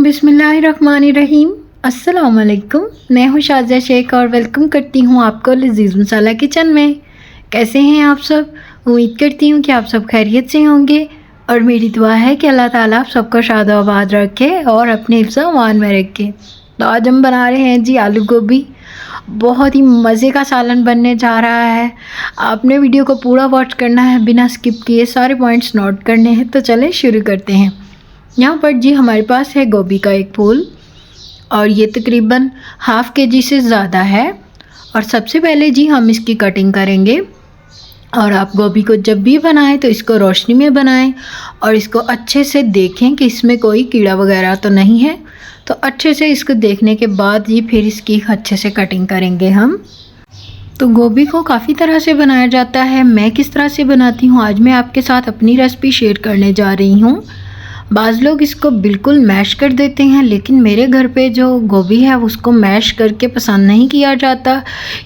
बिस्मिल्लाहिर्रहमानिर्रहीम। अस्सलाम वालेकुम। मैं हूँ शाज़िया शेख और वेलकम करती हूँ आपको लजीज़ मसाला किचन में। कैसे हैं आप सब? उम्मीद करती हूँ कि आप सब खैरियत से होंगे और मेरी दुआ है कि अल्लाह ताला आप सबको शाद आबाद रखे और अपने हिफ्ज़ अमान में रखे। तो आज हम बना रहे हैं जी आलू गोभी। बहुत ही मज़े का सालन बनने जा रहा है। आपने वीडियो को पूरा वॉच करना है, बिना स्किप किए सारे पॉइंट्स नोट करने हैं। तो चलें शुरू करते हैं। यहाँ पर जी हमारे पास है गोभी का एक फूल और ये तकरीबन हाफ़ केजी से ज़्यादा है। और सबसे पहले जी हम इसकी कटिंग करेंगे। और आप गोभी को जब भी बनाएं तो इसको रोशनी में बनाएं और इसको अच्छे से देखें कि इसमें कोई कीड़ा वगैरह तो नहीं है। तो अच्छे से इसको देखने के बाद जी फिर इसकी अच्छे से कटिंग करेंगे हम। तो गोभी को काफ़ी तरह से बनाया जाता है। मैं किस तरह से बनाती हूँ आज मैं आपके साथ अपनी रेसिपी शेयर करने जा रही हूँ। बाज़ लोग इसको बिल्कुल मैश कर देते हैं, लेकिन मेरे घर पे जो गोभी है उसको मैश करके पसंद नहीं किया जाता।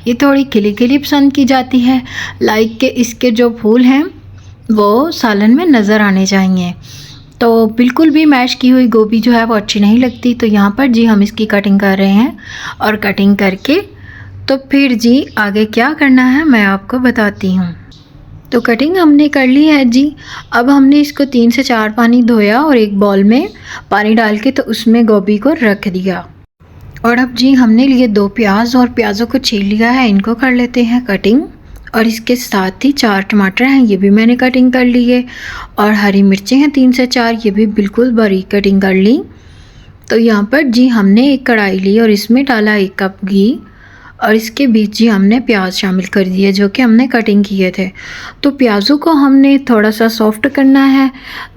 ये थोड़ी खिली खिली पसंद की जाती है। लाइक के इसके जो फूल हैं वो सालन में नज़र आने चाहिए। तो बिल्कुल भी मैश की हुई गोभी जो है वो अच्छी नहीं लगती। तो यहाँ पर जी हम इसकी कटिंग कर रहे हैं और कटिंग करके तो फिर जी आगे क्या करना है मैं आपको बताती हूँ। तो कटिंग हमने कर ली है जी। अब हमने इसको 3 से 4 पानी धोया और एक बॉल में पानी डाल के तो उसमें गोभी को रख दिया। और अब जी हमने लिए 2 प्याज और प्याज़ों को छील लिया है, इनको कर लेते हैं कटिंग। और इसके साथ ही 4 टमाटर हैं, ये भी मैंने कटिंग कर ली है। और हरी मिर्चें हैं 3 से 4, ये भी बिल्कुल बारीक कटिंग कर ली। तो यहाँ पर जी हमने एक कढ़ाई ली और इसमें डाला 1 कप घी और इसके बीच ही हमने प्याज शामिल कर दिए जो कि हमने कटिंग किए थे। तो प्याज़ों को हमने थोड़ा सा सॉफ्ट करना है,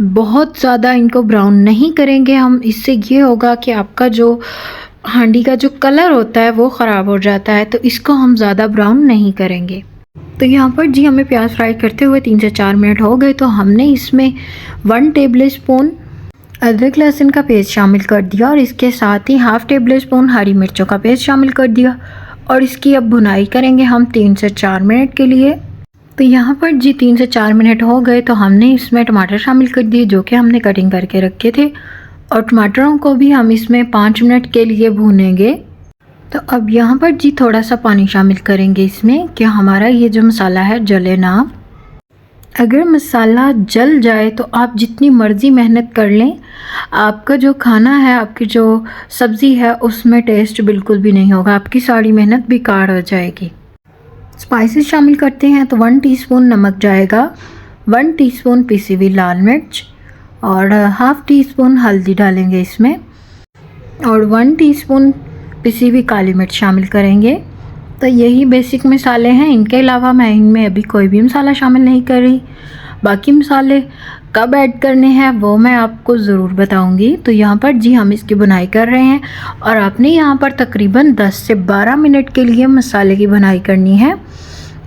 बहुत ज़्यादा इनको ब्राउन नहीं करेंगे हम। इससे ये होगा कि आपका जो हांडी का जो कलर होता है वो ख़राब हो जाता है। तो इसको हम ज़्यादा ब्राउन नहीं करेंगे। तो यहाँ पर जी हमें प्याज फ्राई करते हुए 3 से 4 मिनट हो गए। तो हमने इसमें 1 टेबल स्पून अदरक लहसुन का पेस्ट शामिल कर दिया और इसके साथ ही हाफ़ टेबल स्पून हरी मिर्चों का पेस्ट शामिल कर दिया। और इसकी अब भुनाई करेंगे हम 3 से 4 मिनट के लिए। तो यहाँ पर जी 3 से 4 मिनट हो गए तो हमने इसमें टमाटर शामिल कर दिए जो कि हमने कटिंग करके रखे थे। और टमाटरों को भी हम इसमें 5 मिनट के लिए भूनेंगे। तो अब यहाँ पर जी थोड़ा सा पानी शामिल करेंगे इसमें कि हमारा ये जो मसाला है जले ना। अगर मसाला जल जाए तो आप जितनी मर्ज़ी मेहनत कर लें, आपका जो खाना है, आपकी जो सब्ज़ी है उसमें टेस्ट बिल्कुल भी नहीं होगा, आपकी सारी मेहनत बेकार हो जाएगी। स्पाइसेस शामिल करते हैं तो 1 टीस्पून नमक जाएगा, 1 टीस्पून पिसी हुई लाल मिर्च और हाफ़ टीस्पून हल्दी डालेंगे इसमें और 1 टीस्पून पिसी हुई काली मिर्च शामिल करेंगे। तो यही बेसिक मसाले हैं, इनके अलावा मैं इनमें अभी कोई भी मसाला शामिल नहीं कर रही। बाकी मसाले कब ऐड करने हैं वो मैं आपको ज़रूर बताऊंगी। तो यहाँ पर जी हम इसकी बुनाई कर रहे हैं और आपने यहाँ पर तकरीबन 10 से 12 मिनट के लिए मसाले की बुनाई करनी है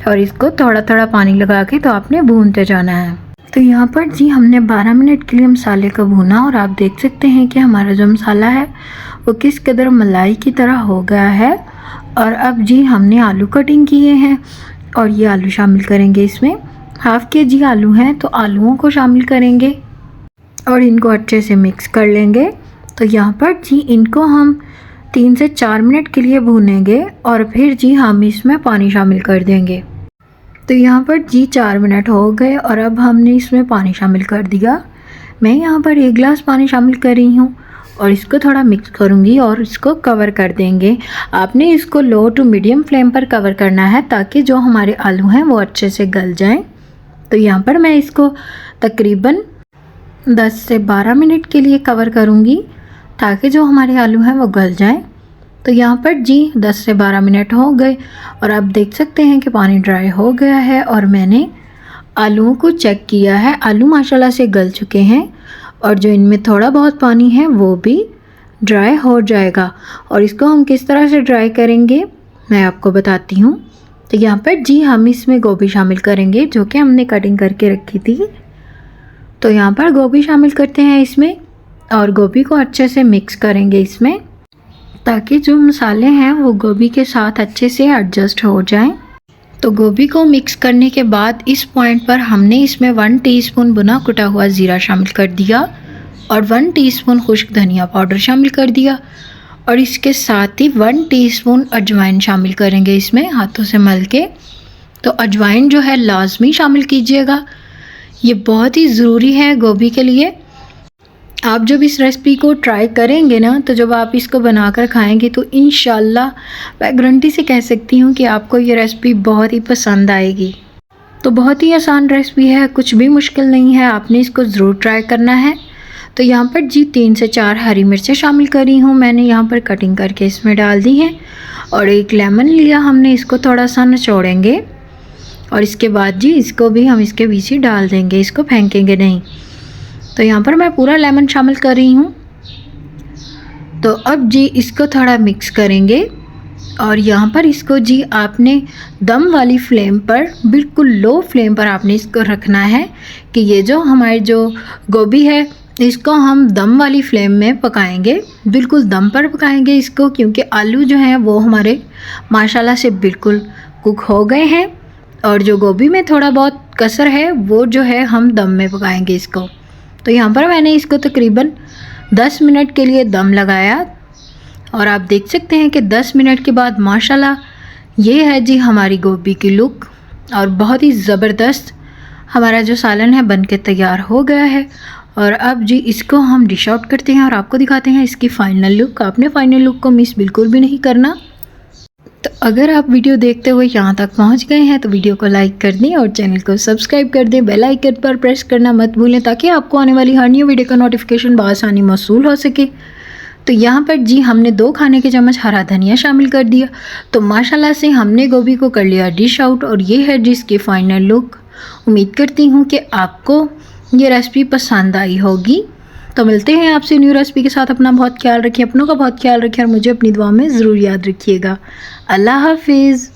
और इसको थोड़ा थोड़ा पानी लगा के तो आपने भूनते जाना है। तो यहाँ पर जी हमने 12 मिनट के लिए मसाले को भूना और आप देख सकते हैं कि हमारा जो मसाला है वो किस कदर मलाई की तरह हो गया है। और अब जी हमने आलू कटिंग किए हैं और ये आलू शामिल करेंगे इसमें। हाफ़ केजी आलू हैं तो आलूओं को शामिल करेंगे और इनको अच्छे से मिक्स कर लेंगे। तो यहाँ पर जी इनको हम 3 से 4 मिनट के लिए भूनेंगे और फिर जी हम इसमें पानी शामिल कर देंगे। तो यहाँ पर जी 4 मिनट हो गए और अब हमने इसमें पानी शामिल कर दिया। मैं यहाँ पर 1 गिलास पानी शामिल कर रही हूँ और इसको थोड़ा मिक्स करूँगी और इसको कवर कर देंगे। आपने इसको लो टू मीडियम फ्लेम पर कवर करना है ताकि जो हमारे आलू हैं वो अच्छे से गल जाएं। तो यहाँ पर मैं इसको तकरीबन 10 से 12 मिनट के लिए कवर करूँगी ताकि जो हमारे आलू हैं वो गल जाएं। तो यहाँ पर जी 10 से 12 मिनट हो गए और आप देख सकते हैं कि पानी ड्राई हो गया है और मैंने आलूओं को चेक किया है। आलू माशाल्लाह से गल चुके हैं और जो इनमें थोड़ा बहुत पानी है वो भी ड्राई हो जाएगा। और इसको हम किस तरह से ड्राई करेंगे मैं आपको बताती हूँ। तो यहाँ पर जी हम इसमें गोभी शामिल करेंगे जो कि हमने कटिंग करके रखी थी। तो यहाँ पर गोभी शामिल करते हैं इसमें और गोभी को अच्छे से मिक्स करेंगे इसमें ताकि जो मसाले हैं वो गोभी के साथ अच्छे से एडजस्ट हो जाएं। तो गोभी को मिक्स करने के बाद इस पॉइंट पर हमने इसमें 1 टीस्पून भुना कुटा हुआ ज़ीरा शामिल कर दिया और 1 टीस्पून खुश्क धनिया पाउडर शामिल कर दिया और इसके साथ ही 1 टीस्पून अजवाइन शामिल करेंगे इसमें हाथों से मल के। तो अजवाइन जो है लाजमी शामिल कीजिएगा, ये बहुत ही ज़रूरी है गोभी के लिए। आप जब इस रेसिपी को ट्राई करेंगे ना, तो जब आप इसको बनाकर खाएंगे तो इंशाल्लाह मैं गारंटी से कह सकती हूँ कि आपको ये रेसिपी बहुत ही पसंद आएगी। तो बहुत ही आसान रेसिपी है, कुछ भी मुश्किल नहीं है, आपने इसको ज़रूर ट्राई करना है। तो यहाँ पर जी 3 से 4 हरी मिर्चें शामिल करी हूँ मैंने, यहाँ पर कटिंग करके इसमें डाल दी हैं। और 1 लेमन लिया हमने, इसको थोड़ा सा निचोड़ेंगे और इसके बाद जी इसको भी हम इसके बीच ही डाल देंगे, इसको फेंकेंगे नहीं। तो यहाँ पर मैं पूरा लेमन शामिल कर रही हूँ। तो अब जी इसको थोड़ा मिक्स करेंगे और यहाँ पर इसको जी आपने दम वाली फ्लेम पर, बिल्कुल लो फ्लेम पर आपने इसको रखना है कि ये जो हमारी जो गोभी है इसको हम दम वाली फ्लेम में पकाएंगे, बिल्कुल दम पर पकाएंगे इसको, क्योंकि आलू जो हैं वो हमारे माशाल्लाह से बिल्कुल कुक हो गए हैं और जो गोभी में थोड़ा बहुत कसर है वो जो है हम दम में पकाएंगे इसको। तो यहाँ पर मैंने इसको तकरीबन 10 मिनट के लिए दम लगाया और आप देख सकते हैं कि 10 मिनट के बाद माशाल्लाह ये है जी हमारी गोभी की लुक और बहुत ही ज़बरदस्त हमारा जो सालन है बनके तैयार हो गया है। और अब जी इसको हम डिश आउट करते हैं और आपको दिखाते हैं इसकी फ़ाइनल लुक। आपने फ़ाइनल लुक को मिस बिल्कुल भी नहीं करना। तो अगर आप वीडियो देखते हुए यहाँ तक पहुँच गए हैं तो वीडियो को लाइक कर दें और चैनल को सब्सक्राइब कर दें, बेल आइकन पर प्रेस करना मत भूलें ताकि आपको आने वाली हर न्यू वीडियो का नोटिफिकेशन बआसानी मौसूल हो सके। तो यहाँ पर जी हमने 2 खाने के चम्मच हरा धनिया शामिल कर दिया। तो माशाल्लाह से हमने गोभी को कर लिया डिश आउट और ये है जी इसकी फ़ाइनल लुक। उम्मीद करती हूँ कि आपको ये रेसिपी पसंद आई होगी। तो मिलते हैं आपसे न्यू रेसिपी के साथ। अपना बहुत ख्याल रखिए, अपनों का बहुत ख्याल रखिए और मुझे अपनी दुआ में ज़रूर याद रखिएगा। अल्लाह हाफिज़।